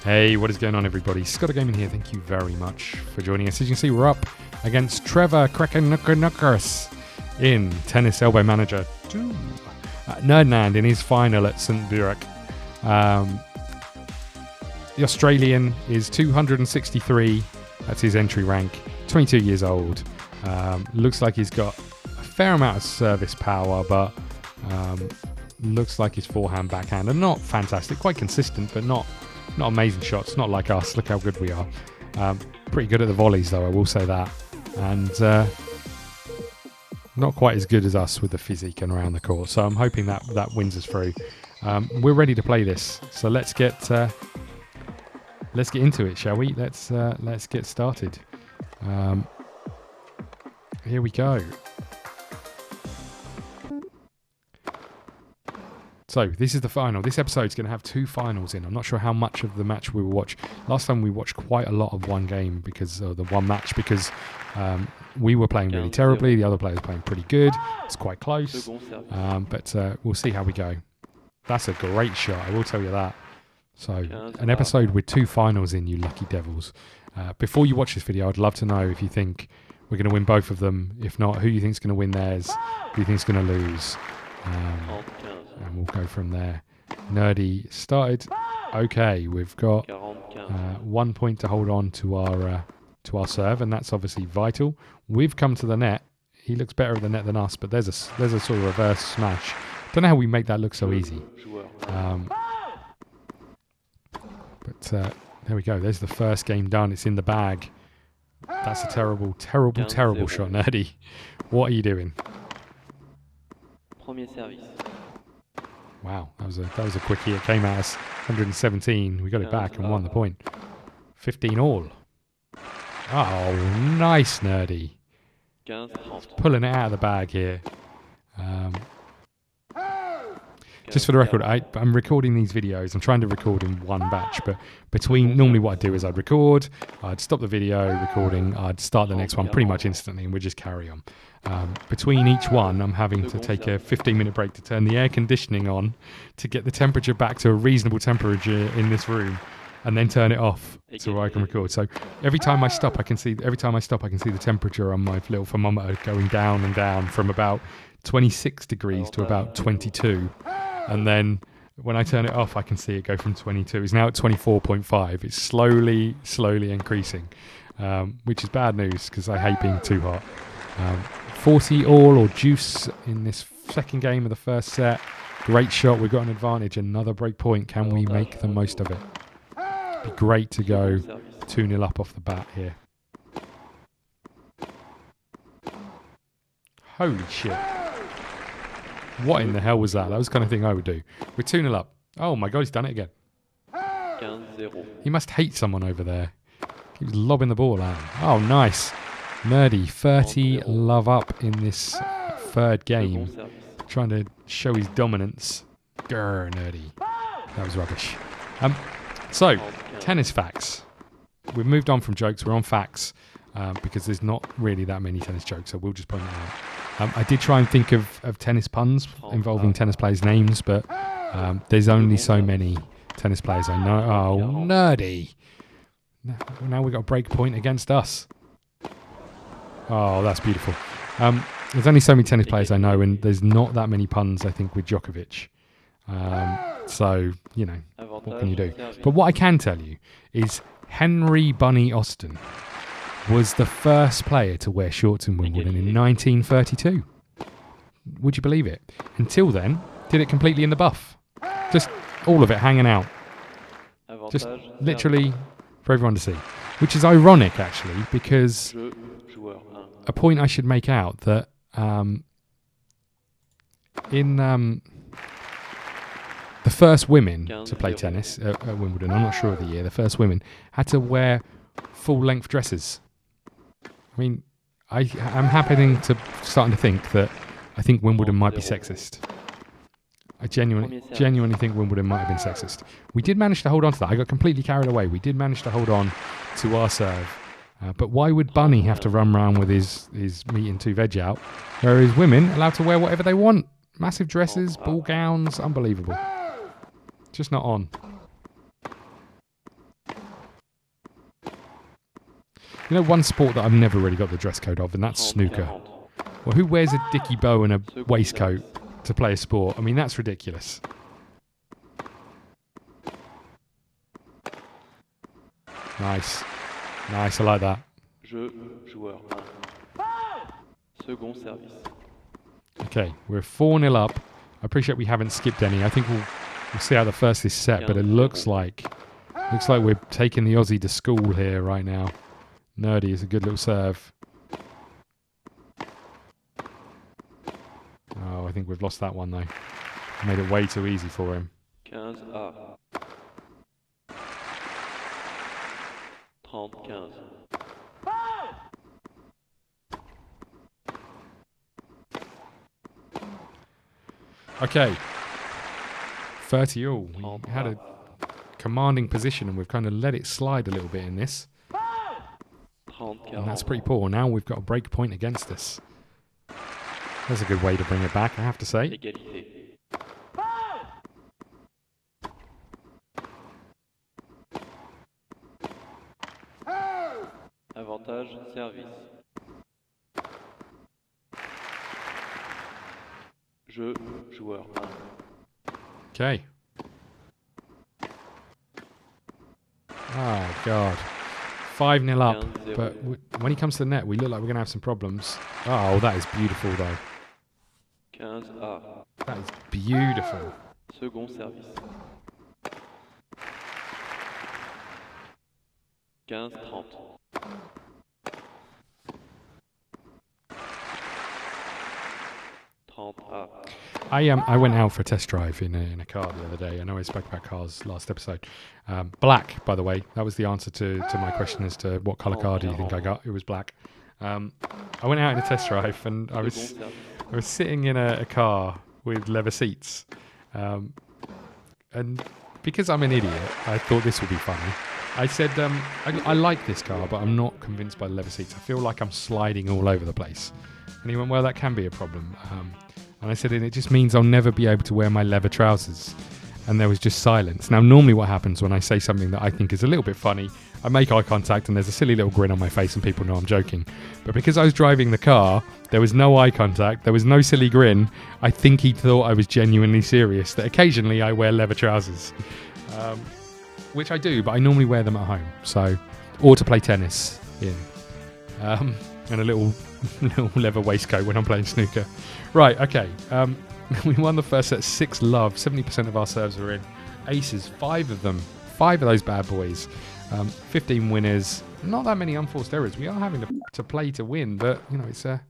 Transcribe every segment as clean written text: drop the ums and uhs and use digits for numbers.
Hey, what is going on, everybody? ScottDogGaming here. Thank you very much for joining us. As you can see, we're up against Trevor Krakenukernukers in Tennis Elbow Manager 2. Nerdland in his final at St. Burek. The Australian is 263. That's his entry rank. 22 years old. Looks like he's got a fair amount of service power, but looks like his forehand, backhand are not fantastic. Quite consistent, but not amazing shots. Not like us. Look how good we are. Pretty good at the volleys, though, I will say that. And not quite as good as us with the physique and around the court. So I'm hoping that wins us through. We're ready to play this. So let's get into it, shall we? Let's get started. Here we go. So this is the final. This episode's going to have 2 finals in. I'm not sure how much of the match we will watch. Last time we watched quite a lot of one game because the one match because we were playing really terribly. The other players playing pretty good. It's quite close, but we'll see how we go. That's a great shot, I will tell you that. So an episode with 2 finals in, you lucky devils. Before you watch this video, I'd love to know if you think we're going to win both of them. If not, who you think's going to win theirs, who you think's going to lose. And we'll go from there. Nerdy started. Okay, we've got 1 point to hold on to our serve, and that's obviously vital. We've come to the net. He looks better at the net than us, but there's a sort of reverse smash. Don't know how we make that look so easy. But there we go. There's the first game done. It's in the bag. That's a terrible shot, Nerdy. What are you doing? Premier service. Wow, that was a quickie. It came at us 117. We got it back and won the point. 15 all. Oh, nice, Nerdy. Pulling it out of the bag here. Just for the record, I'm recording these videos. I'm trying to record in one batch, but normally what I'd do is I'd record, I'd stop the video recording, I'd start the next one pretty much instantly, and we'd just carry on. Between each one, I'm having to take a 15-minute break to turn the air conditioning on to get the temperature back to a reasonable temperature in this room, and then turn it off so I can record. So every time I stop, I can see the temperature on my little thermometer going down and down from about 26 degrees to about 22. And then when I turn it off, I can see it go from 22. It's now at 24.5. It's slowly increasing, which is bad news because I hate being too hot. 40 all or juice in this second game of the first set. Great shot. We've got an advantage. Another break point. Can we make the most of it? Be great to go 2-0 up off the bat here. Holy shit. What in the hell was that? That was the kind of thing I would do. We're 2-0 up. Oh my god, he's done it again. He must hate someone over there. He was lobbing the ball out. Oh, nice. Nerdy, 30 love up in this third game. Trying to show his dominance. Grr, Nerdy. That was rubbish. So, tennis facts. We've moved on from jokes. We're on facts because there's not really that many tennis jokes, so we'll just point that out. I did try and think of tennis puns involving tennis players' names, but there's only so many tennis players I know. Oh, Nerdy. Now we've got a break point against us. Oh, that's beautiful. There's only so many tennis players I know, and there's not that many puns, I think, with Djokovic. So, you know, what can you do? But what I can tell you is Henry Bunny Austin was the first player to wear shorts in Wimbledon in 1932. Would you believe it? Until then, did it completely in the buff. Just all of it hanging out. Just literally for everyone to see. Which is ironic, actually, because a point I should make out that in the first women to play tennis at Wimbledon, I'm not sure of the year, the first women had to wear full-length dresses. I mean, I'm happening to starting to think that I think Wimbledon might be sexist. I genuinely think Wimbledon might have been sexist. We did manage to hold on to that. I got completely carried away. We did manage to hold on to our serve. But why would Bunny have to run around with his meat and 2 veg out, whereas women allowed to wear whatever they want? Massive dresses, ball gowns, unbelievable. Just not on. You know, one sport that I've never really got the dress code of, and that's snooker. Well, who wears a dicky bow and a waistcoat to play a sport? I mean, that's ridiculous. Nice. Nice, I like that. Okay, we're 4-0 up. I appreciate we haven't skipped any. I think we'll see how the first is set, but it looks like we're taking the Aussie to school here right now. Nerdy is a good little serve. Oh, I think we've lost that one though. Made it way too easy for him. 15A. 30-15. Okay. 30 all. We had a commanding position and we've kind of let it slide a little bit in this. And that's pretty poor. Now we've got a break point against us. That's a good way to bring it back, I have to say. Avantage service. Jeu joueur 1. Okay. Oh, God. 5-0 up. But when he comes to the net, we look like we're going to have some problems. Oh, that is beautiful, though. 15A. That is beautiful. Second service. 15-30. 30A. I went out for a test drive in a car the other day. I know I spoke about cars last episode. Black, by the way. That was the answer to my question as to what colour car do you think I got. It was black. I went out in a test drive and I was sitting in a car with leather seats. And because I'm an idiot, I thought this would be funny. I said, I like this car, but I'm not convinced by the leather seats. I feel like I'm sliding all over the place. And he went, well, that can be a problem. And I said, and it just means I'll never be able to wear my leather trousers. And there was just silence. Now, normally what happens when I say something that I think is a little bit funny, I make eye contact and there's a silly little grin on my face and people know I'm joking. But because I was driving the car, there was no eye contact, there was no silly grin. I think he thought I was genuinely serious, that occasionally I wear leather trousers. Which I do, but I normally wear them at home. So, or to play tennis in. And a little leather waistcoat when I'm playing snooker. Right, okay. We won the first set 6-love. 70% of our serves are in. Aces, 5 of them. 5 of those bad boys. 15 winners. Not that many unforced errors. We are having to play to win, but you know it's an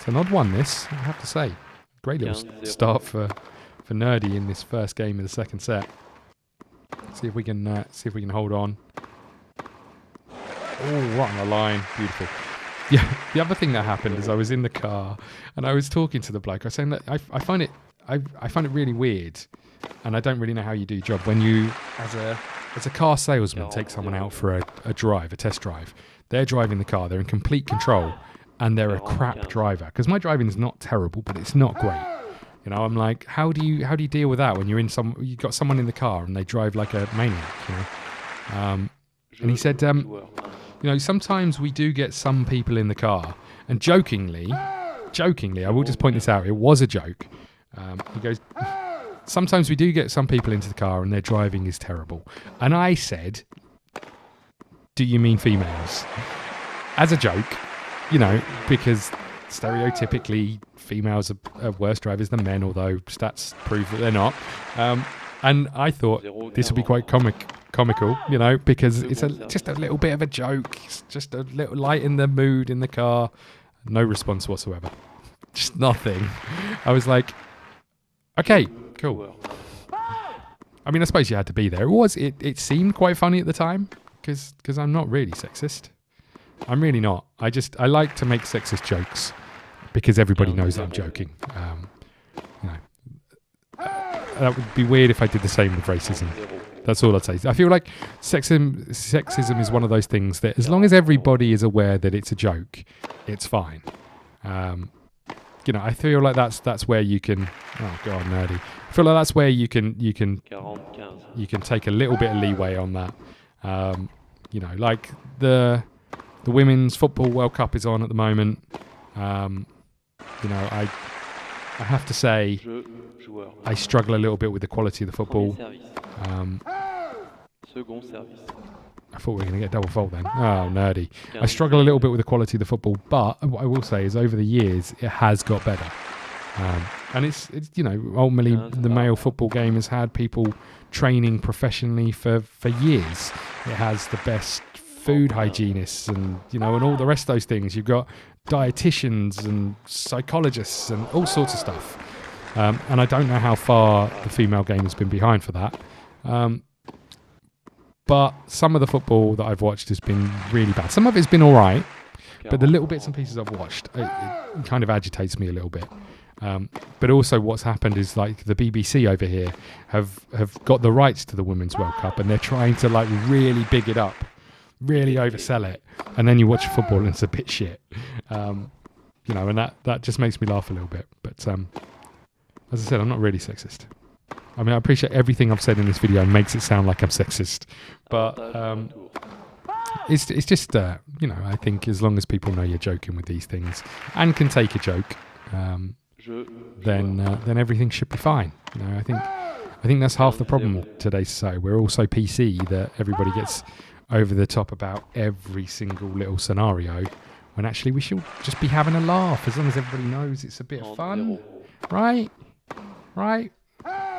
odd one. This I have to say. Great little start for Nerdy in this first game of the second set. See if we can hold on. Oh, right on the line. Beautiful. Yeah, the other thing that happened is I was in the car and I was talking to the bloke. I was saying that I find it really weird, and I don't really know how you do your job when you, as a car salesman, take someone out for a test drive. They're driving the car, they're in complete control, and they're a crap driver. Because my driving is not terrible, but it's not great. You know, I'm like, how do you deal with that when you've got someone in the car and they drive like a maniac? You know, and he said, you know, sometimes we do get some people in the car, and jokingly, I will just point this out, it was a joke. He goes, sometimes we do get some people into the car and their driving is terrible. And I said, do you mean females? As a joke, you know, because stereotypically females are worse drivers than men, although stats prove that they're not. And I thought this would be quite comical, you know, because it's just a little bit of a joke. It's just a little lighten the mood in the car. No response whatsoever. Just nothing. I was like, okay, cool. I mean, I suppose you had to be there. It seemed quite funny at the time because I'm not really sexist. I'm really not. I like to make sexist jokes because everybody knows that I'm joking. You know, that would be weird if I did the same with racism. That's all I'd say. I feel like sexism is one of those things that as long as everybody is aware that it's a joke, it's fine. You know, I feel like that's where you can. Oh God, nerdy. I feel like that's where you can take a little bit of leeway on that. You know, like The Women's Football World Cup is on at the moment. I have to say, I struggle a little bit with the quality of the football. I thought we were going to get double fault then. Oh, nerdy. I struggle a little bit with the quality of the football, but what I will say is over the years, it has got better. And it's ultimately the male football game has had people training professionally for years. It has the best food hygienists and all the rest of those things. You've got dietitians and psychologists and all sorts of stuff. And I don't know how far the female game has been behind for that. But some of the football that I've watched has been really bad. Some of it's been all right, but the little bits and pieces I've watched, it kind of agitates me a little bit. But also what's happened is like the BBC over here have got the rights to the Women's World Cup, and they're trying to like really big it up, really oversell it. And then you watch football and it's a bit shit. And that just makes me laugh a little bit. But as I said, I'm not really sexist. I mean, I appreciate everything I've said in this video makes it sound like I'm sexist. But it's just, I think as long as people know you're joking with these things and can take a joke, then everything should be fine. I think that's half the problem with today's society. We're all so PC that everybody gets over the top about every single little scenario, when actually we should just be having a laugh as long as everybody knows it's a bit of fun. Right?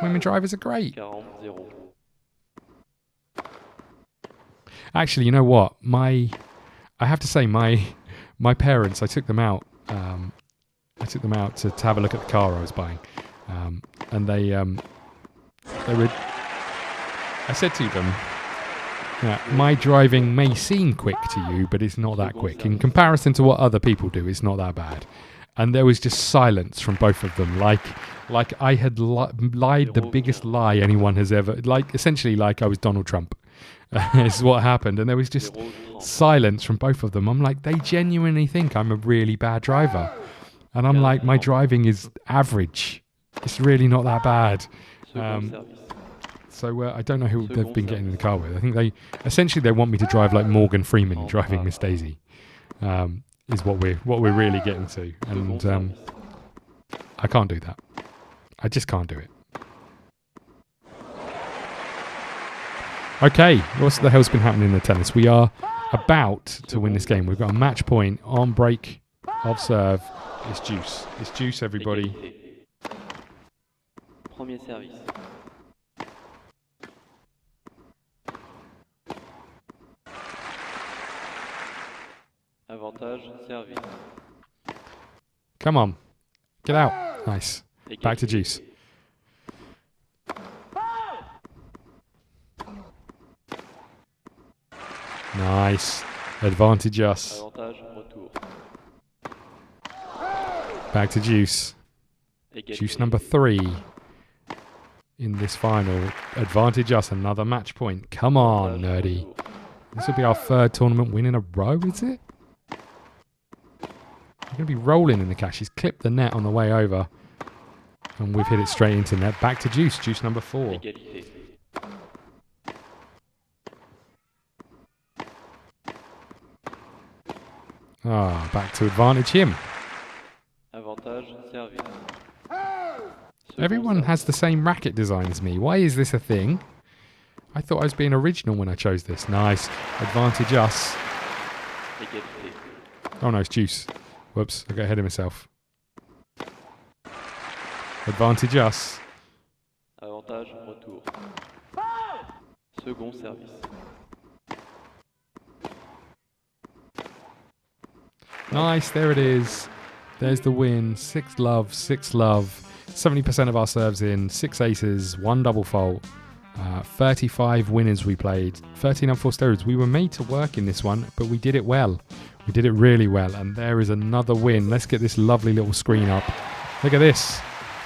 Women drivers are great. Actually, you know what? I have to say, my parents, I took them out to have a look at the car I was buying, and they were. I said to them, my driving may seem quick to you, but it's not that quick in comparison to what other people do. It's not that bad. And there was just silence from both of them, like I had lied the biggest lie anyone has ever, essentially like I was Donald Trump. Is what happened, and there was just silence from both of them. I'm like, they genuinely think I'm a really bad driver, and I'm like, my driving is average. It's really not that bad. So I don't know who they've been getting in the car with. I think they want me to drive like Morgan Freeman driving Miss Daisy. Is what we're really getting to, and I can't do that. I just can't do it. Okay, what the hell's been happening in the tennis? We are about to win this game. We've got a match point on break of serve. It's juice. It's juice, everybody. Premier service. Avantage service. Come on. Get out. Nice. Back to juice. Nice. Advantage us. Avantage retour. Back to juice. Juice number 3 in this final. Advantage us. Another match point. Come on, nerdy. This will be our 3rd tournament win in a row, is it? We're going to be rolling in the cash. He's clipped the net on the way over. And we've hit it straight into net. Back to juice. Juice number 4. Back to advantage him. Avantage service. Everyone has the same racket design as me. Why is this a thing? I thought I was being original when I chose this. Nice. Advantage us. Oh no, it's juice. Whoops, I got ahead of myself. Advantage us. Avantage retour. Second service. Nice, there it is. There's the win. 6 love, 6 love. 70% of our serves in. 6 aces, 1 double fault. 35 winners we played. 13 unforced errors. We were made to work in this one, but we did it well. We did it really well. And there is another win. Let's get this lovely little screen up. Look at this.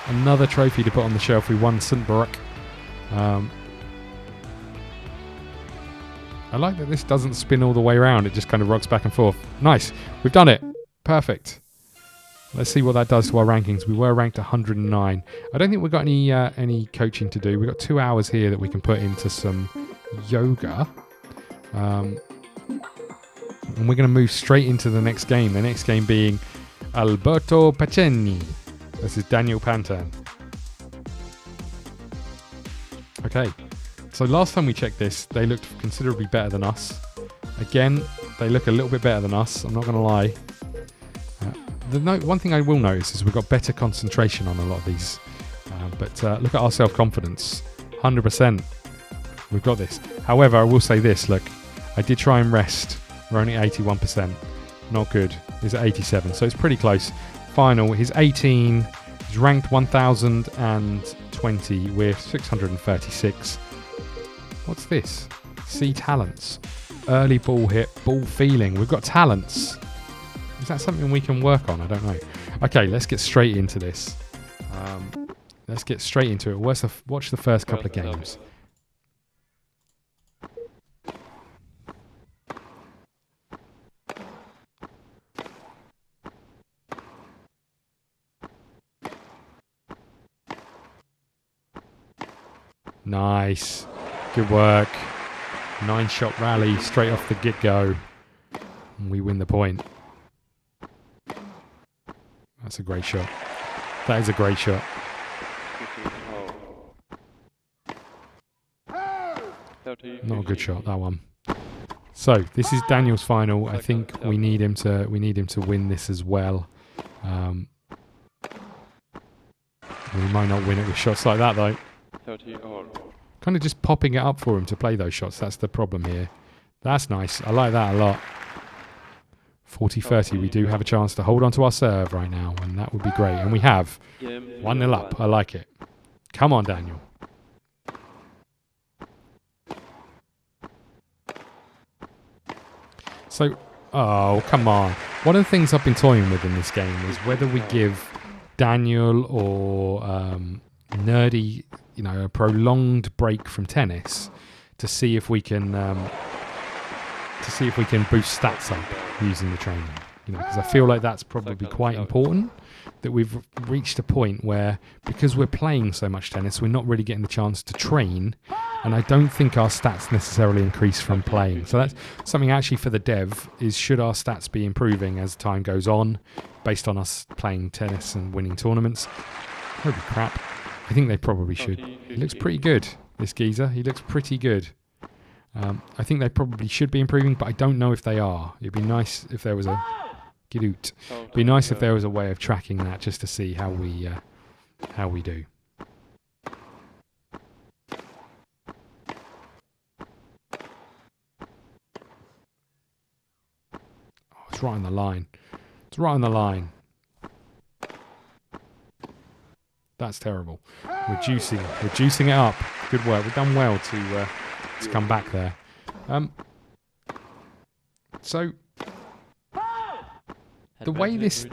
Another trophy to put on the shelf. We won St. Baruch. I like that this doesn't spin all the way around. It just kind of rocks back and forth. Nice. We've done it. Perfect. Let's see what that does to our rankings. We were ranked 109. I don't think we've got any coaching to do. We've got 2 hours here that we can put into some yoga. And we're going to move straight into the next game. The next game being Alberto Paceni. This is Daniel Pantan. Okay, so last time we checked this, they looked considerably better than us. Again, they look a little bit better than us, I'm not going to lie. One thing I will notice is we've got better concentration on a lot of these. But look at our self-confidence. 100%. We've got this. However, I will say this, look, I did try and rest. We're only at 81%. Not good. He's at 87, so it's pretty close. Final, he's 18. He's ranked 1020 with 636. What's this? See talents. Early ball hit, ball feeling. We've got talents. Is that something we can work on? I don't know. Okay, let's get straight into this. Let's get straight into it. Watch the first couple of games. Nice. Good work. 9-shot rally straight off the get-go. And we win the point. That's a great shot. That is a great shot. Not a good shot, that one. So this is Daniel's final. I think we need him to win this as well. We might not win it with shots like that though. Kind of just popping it up for him to play those shots. That's the problem here. That's nice. I like that a lot. 40-30. We do have a chance to hold on to our serve right now, and that would be great. And we have 1-0 up. I like it. Come on, Daniel. So, oh, come on. One of the things I've been toying with in this game is whether we give Daniel or Nerdy, a prolonged break from tennis to see if we can boost stats up using the training. Because I feel like that's probably quite important. That we've reached a point where, because we're playing so much tennis, we're not really getting the chance to train, and I don't think our stats necessarily increase from playing. So that's something actually for the dev, is should our stats be improving as time goes on based on us playing tennis and winning tournaments? Holy crap. I think they probably should. He looks pretty good, this geezer. He looks pretty good. I think they probably should be improving, but I don't know if they are. It'd be nice if there was a... It'd be nice if there was a way of tracking that just to see how we do. Oh, it's right on the line. It's right on the line. That's terrible. Reducing it up. Good work. We've done well to come back there. So. The way this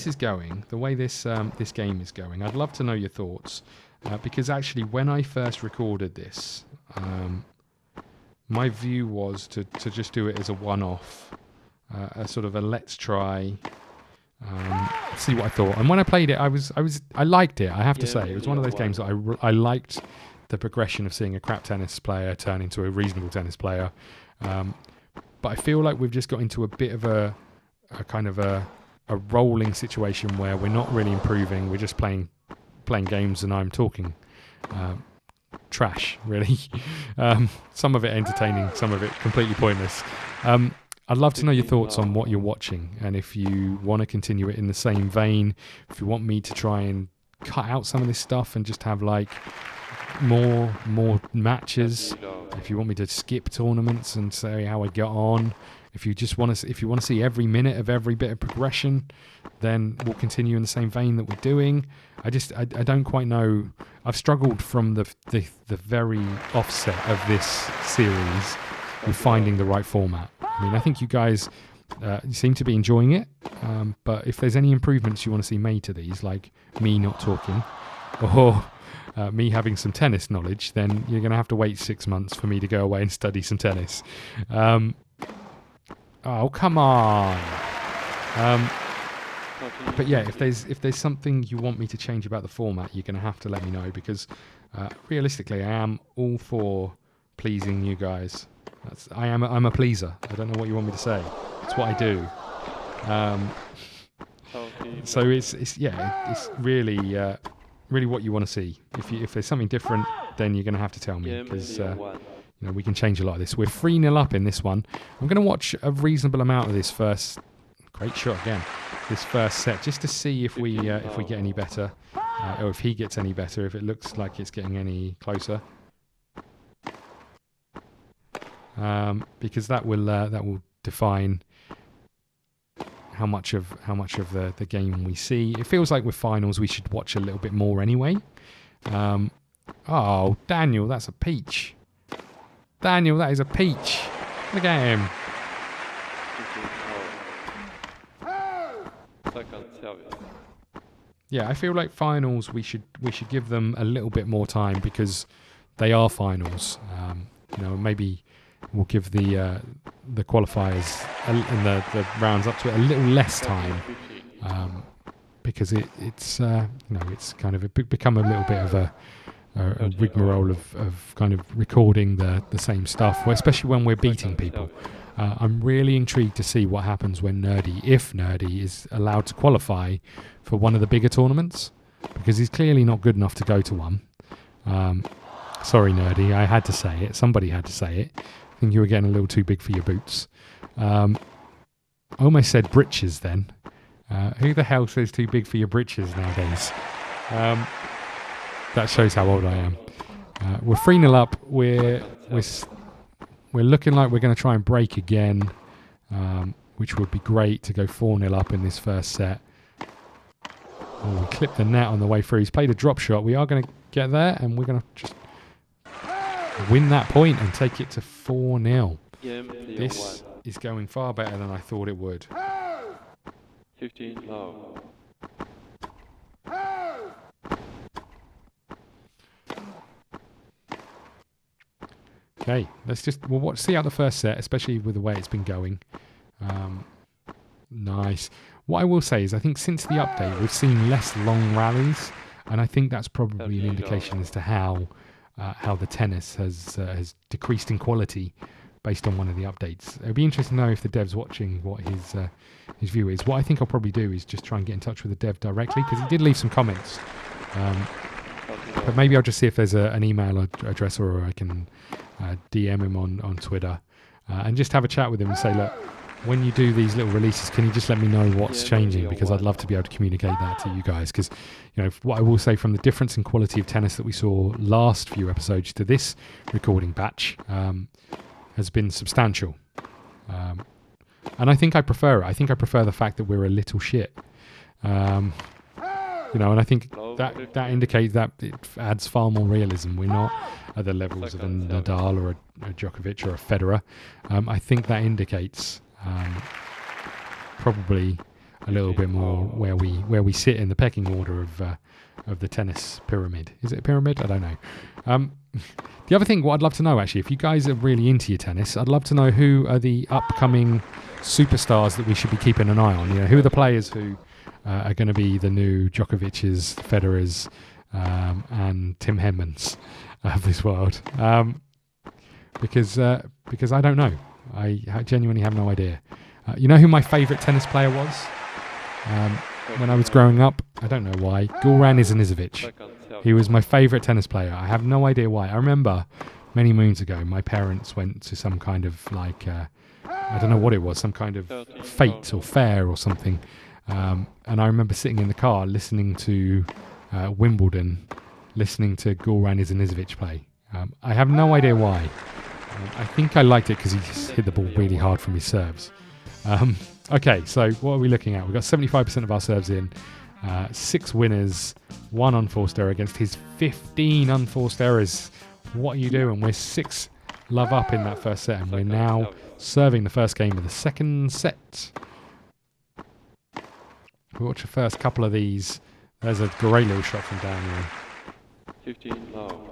is going, the way this game is going, I'd love to know your thoughts, because actually when I first recorded this, my view was to just do it as a one-off, a sort of a let's try, see what I thought. And when I played it, I liked it. I have to say, it was one of those games that I liked the progression of seeing a crap tennis player turn into a reasonable tennis player, but I feel like we've just got into a bit of a kind of a rolling situation where we're not really improving. We're just playing games, and I'm talking trash, really. Some of it entertaining, some of it completely pointless. I'd love to know your thoughts on what you're watching, and if you want to continue it in the same vein, if you want me to try and cut out some of this stuff and just have like more matches, if you want me to skip tournaments and say how I get on. If you want to see every minute of every bit of progression, then we'll continue in the same vein that we're doing. I don't quite know. I've struggled from the very offset of this series with finding the right format. I mean, I think you guys seem to be enjoying it, but if there's any improvements you want to see made to these, like me not talking, or me having some tennis knowledge, then you're going to have to wait 6 months for me to go away and study some tennis. Oh, come on. But yeah, if there's something you want me to change about the format, you're going to have to let me know, because realistically, I am all for pleasing you guys. I'm a pleaser. I don't know what you want me to say. It's what I do. So it's really what you want to see. If there's something different, then you're going to have to tell me, because we can change a lot of this. We're 3-0 up in this one. I'm going to watch a reasonable amount of this first. Great shot again. This first set, just to see if we get any better, or if he gets any better. If it looks like it's getting any closer, because that will define how much of the game we see. It feels like with finals we should watch a little bit more anyway. Oh, Daniel, that's a peach. Daniel, that is a peach. Look at him. Yeah, I feel like finals we should give them a little bit more time, because they are finals. Maybe we'll give the qualifiers and the rounds up to it a little less time, because it's kind of become a little bit of a rigmarole of kind of recording the same stuff, especially when we're beating people. I'm really intrigued to see what happens when if Nerdy is allowed to qualify for one of the bigger tournaments, because he's clearly not good enough to go to one. Sorry, Nerdy, I had to say it. Somebody had to say it. I think you were getting a little too big for your boots. I almost said britches then. Who the hell says too big for your britches nowadays? That shows how old I am. We're 3-0 up. We're looking like we're going to try and break again, which would be great to go 4-0 up in this first set. Oh, we clipped the net on the way through. He's played a drop shot. We are going to get there, and we're going to just win that point and take it to 4-0. This is going far better than I thought it would. 15 low. Okay, we'll see out the first set, especially with the way it's been going. Nice. What I will say is I think since the update we've seen less long rallies, and I think that's probably an indication as to how the tennis has decreased in quality based on one of the updates. It'd be interesting to know if the dev's watching what his view is. What I think I'll probably do is just try and get in touch with the dev directly, because he did leave some comments. But maybe I'll just see if there's an email address, or I can DM him on Twitter and just have a chat with him and say, look, when you do these little releases, can you just let me know what's changing? Because I'd love to be able to communicate that to you guys. Because, what I will say, from the difference in quality of tennis that we saw last few episodes to this recording batch has been substantial. And I think I prefer it. I think I prefer the fact that we're a little shit. And I think that indicates that it adds far more realism. We're not at the levels of a Nadal or a Djokovic or a Federer. I think that indicates probably a little bit more where we sit in the pecking order of the tennis pyramid. Is it a pyramid? I don't know. The other thing, what I'd love to know, actually, if you guys are really into your tennis, I'd love to know who are the upcoming superstars that we should be keeping an eye on. Who are the players who are going to be the new Djokovic's, Federer's, and Tim Henmans of this world. Because I don't know. I genuinely have no idea. You know who my favourite tennis player was? When I was growing up, I don't know why, Goran Ivanisevic. He was my favourite tennis player. I have no idea why. I remember many moons ago, my parents went to some kind of I don't know what it was, some kind of fete or fair or something. And I remember sitting in the car listening to Wimbledon, listening to Goran Ivanisevic play. I have no idea why. I think I liked it because he just hit the ball really hard from his serves. Okay, so what are we looking at? We've got 75% of our serves in, 6 winners, 1 unforced error against his 15 unforced errors. What are you doing? We're 6 love up in that first set, and we're now serving the first game of the second set. We watch the first couple of these. There's a great little shot from Daniel. 15 low.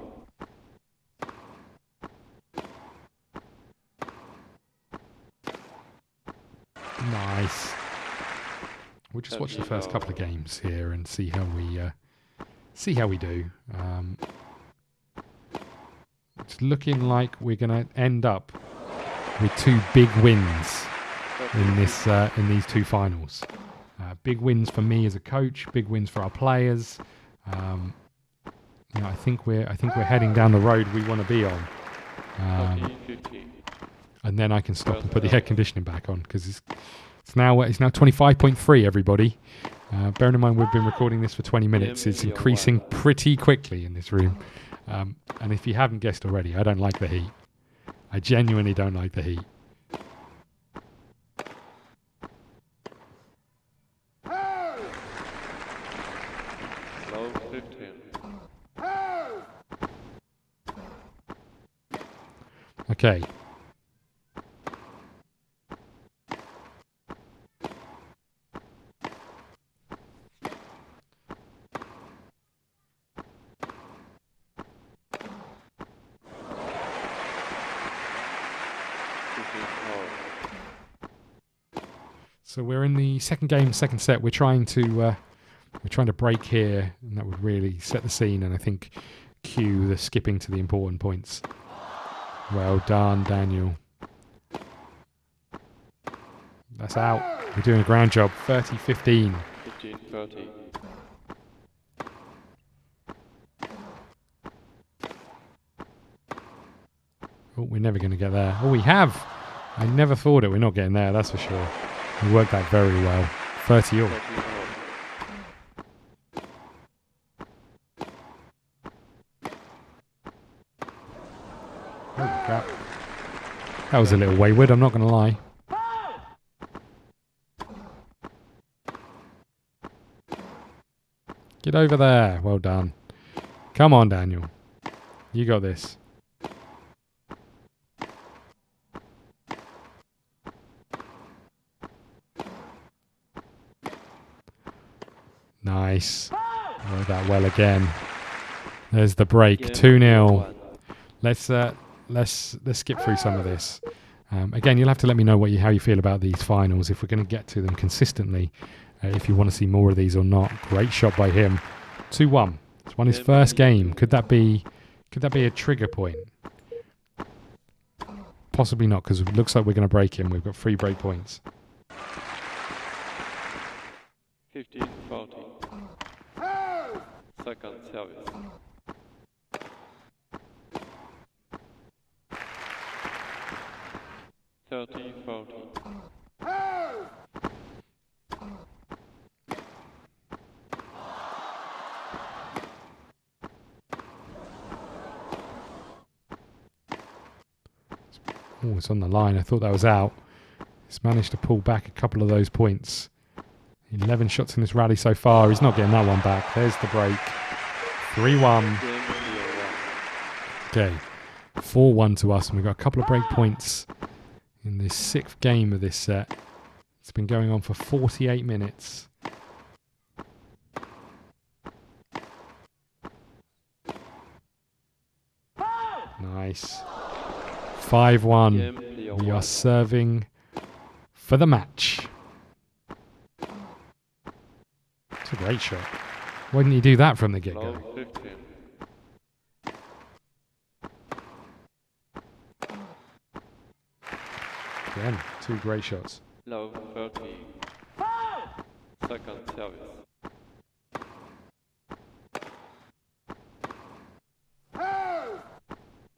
Nice. We'll just watch the first couple of games here and see how we do. It's looking like we're going to end up with 2 big wins in these two finals. Big wins for me as a coach. Big wins for our players. I think we're heading down the road we want to be on. 15. And then I can stop and put the air conditioning back on because it's now 25.3. Everybody, bearing in mind we've been recording this for 20 minutes. It's increasing pretty quickly in this room. And if you haven't guessed already, I don't like the heat. I genuinely don't like the heat. Low 15. Okay. So we're in the second game, second set. We're trying to break here, and that would really set the scene, and I think cue the skipping to the important points. Well done, Daniel. That's out. We're doing a grand job. 30-15. 15-30. Oh, we're never going to get there. Oh, we have. I never thought it. We're not getting there, that's for sure. We worked that very well. 30 all. 30 Holy crap. That was a little wayward, I'm not going to lie. Get over there. Well done. Come on, Daniel. You got this. Nice. Worked that well again. There's the break. 2-0. Let's skip through some of this. Again, you'll have to let me know how you feel about these finals, if we're going to get to them consistently, if you want to see more of these or not. Great shot by him. 2-1. It's won his first game. Could that be a trigger point? Possibly not, because it looks like we're going to break him. We've got 3 break points. 15-40. Second service. 30-40. Oh, it's on the line. I thought that was out. He's managed to pull back a couple of those points. 11 shots in this rally so far. He's not getting that one back. There's the break. 3-1. Okay. 4-1 to us. And we've got a couple of break points in this 6th game of this set. It's been going on for 48 minutes. Nice. 5-1. We are serving for the match. It's a great shot. Why didn't you do that from the get-go? Low 15. Again, 2 great shots. Low 30. Second service.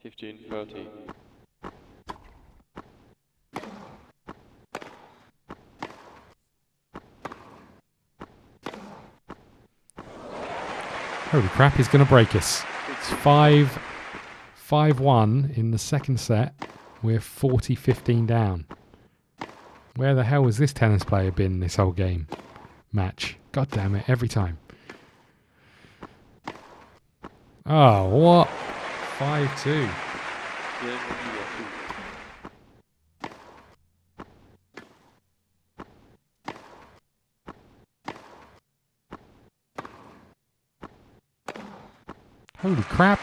15-30. Holy crap, he's going to break us. It's 5-1 in the second set. We're 40-15 down. Where the hell has this tennis player been this whole game? Match. God damn it, every time. Oh, what? 5-2. Holy crap.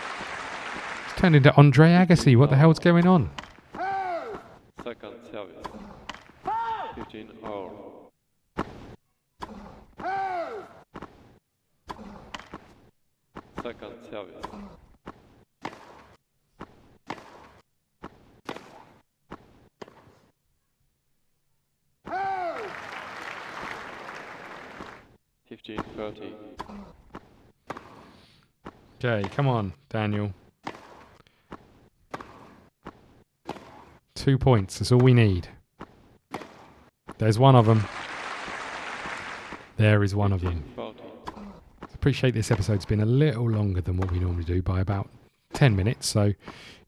It's turned into Andre Agassi. What the hell's going on? Second service. 15-all. Second service. 1530. Okay, come on, Daniel. 2 points. That's all we need. There's one of them. There is one of them. 1540. Appreciate this episode's been a little longer than what we normally do by about 10 minutes. So, you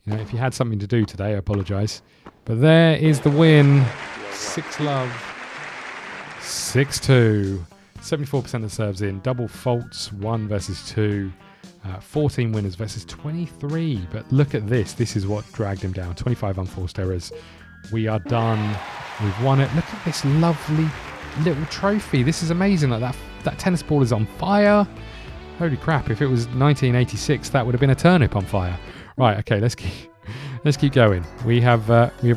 know, if you had something to do today, I apologise. But there is the win. 6 love. 6-2. 74% of the serves in. Double faults. 1 versus 2. 14 winners versus 23. But look at this. This is what dragged him down. 25 unforced errors. We are done. We've won it. Look at this lovely little trophy. This is amazing. Like that tennis ball is on fire. Holy crap. If it was 1986, that would have been a turnip on fire. Right. Okay. Let's keep going. We have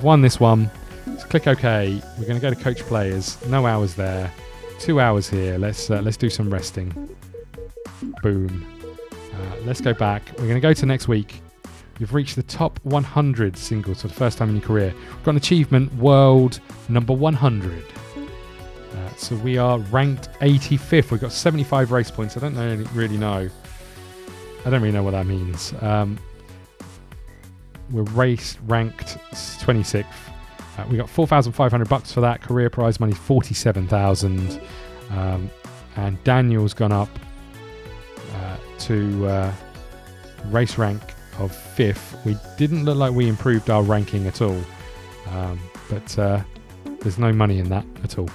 won this one. Let's click OK. We're going to go to coach players. No hours there. 2 hours here. Let's do some resting. Boom. Let's go back. We're going to go to next week. You've reached the top 100 singles for the first time in your career. We've got an achievement, world number 100. So we are ranked 85th. We've got 75 race points. I don't really know what that means. We're ranked 26th. We got $4,500 for that. Career prize money 47,000. And Daniel's gone up to race rank of 5th. We didn't look like we improved our ranking at all, but there's no money in that at all.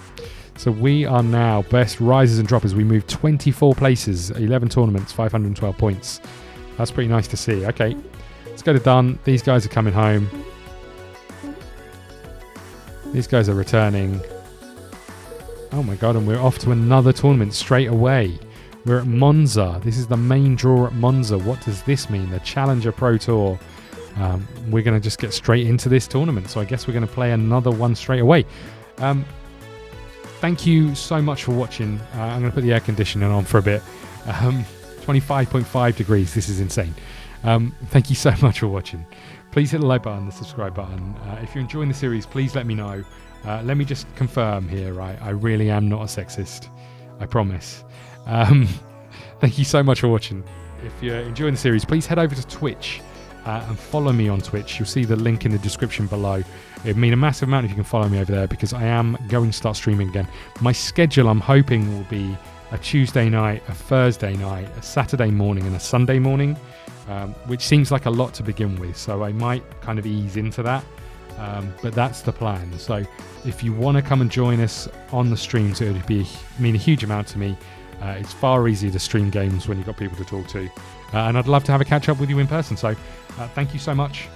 So we are now best risers and droppers. We moved 24 places, 11 tournaments, 512 points. That's pretty nice to see. Okay, let's go to done. These guys are coming home. These guys are returning. Oh my god, and we're off to another tournament straight away. We're at Monza. This is the main draw at Monza. What does this mean? The Challenger Pro Tour. We're going to just get straight into this tournament. So I guess we're going to play another one straight away. Thank you so much for watching. I'm going to put the air conditioning on for a bit. 25.5 degrees. This is insane. Thank you so much for watching. Please hit the like button, the subscribe button. If you're enjoying the series, please let me know. Let me just confirm here, right? I really am not a sexist. I promise. Thank you so much for watching. If you're enjoying the series, please head over to Twitch and follow me on Twitch. You'll see the link in the description below. It'd mean a massive amount if you can follow me over there, because I am going to start streaming again. My schedule, I'm hoping, will be a Tuesday night, a Thursday night, a Saturday morning and a Sunday morning, which seems like a lot to begin with, so I might kind of ease into that. But that's the plan. So if you want to come and join us on the streams, it would mean a huge amount to me. It's far easier to stream games when you've got people to talk to. And I'd love to have a catch up with you in person. So thank you so much.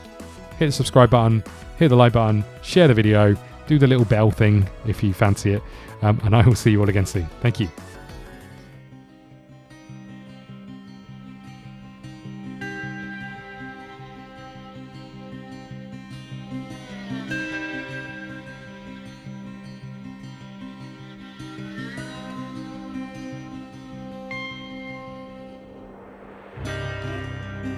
Hit the subscribe button, hit the like button, share the video, do the little bell thing if you fancy it. And I will see you all again soon. Thank you.